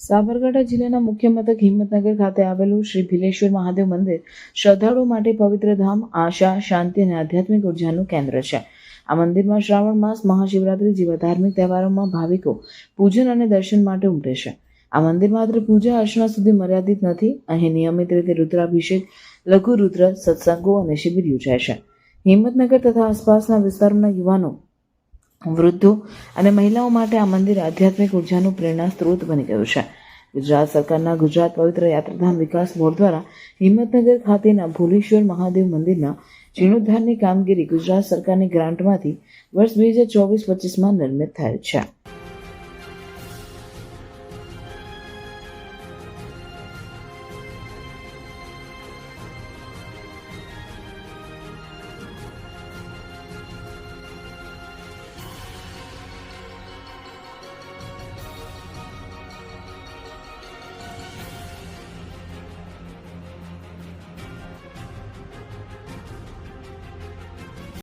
સાબરકાંઠા જિલ્લાના મુખ્ય મથક હિંમતનગર ખાતે આવેલું શ્રી ભીલેશ્વર મહાદેવ મંદિર શ્રદ્ધાળુઓ માટે પવિત્ર ધામ, આશા, શાંતિ અને આધ્યાત્મિક ઉર્જાનું કેન્દ્ર છે. આ મંદિરમાં શ્રાવણ માસ, મહાશિવરાત્રી જેવા ધાર્મિક તહેવારોમાં ભાવિકો પૂજન અને દર્શન માટે ઉમટે છે. આ મંદિર માત્ર પૂજા અર્ચના સુધી મર્યાદિત નથી. અહીં નિયમિત રીતે રુદ્રાભિષેક, લઘુ રુદ્ર, સત્સંગો અને શિબિર યોજાય છે. હિંમતનગર તથા આસપાસના વિસ્તારોના યુવાનો, વૃદ્ધો અને મહિલાઓ માટે આ મંદિર આધ્યાત્મિક ઉર્જાનું પ્રેરણા સ્ત્રોત બની ગયું છે. ગુજરાત સરકારના ગુજરાત પવિત્ર યાત્રાધામ વિકાસ બોર્ડ દ્વારા હિંમતનગર ખાતેના ભોલેશ્વર મહાદેવ મંદિરના જીર્ણોદ્ધારની કામગીરી ગુજરાત સરકારની ગ્રાન્ટમાંથી વર્ષ 2024-25માં નિર્મિત થયેલ છે.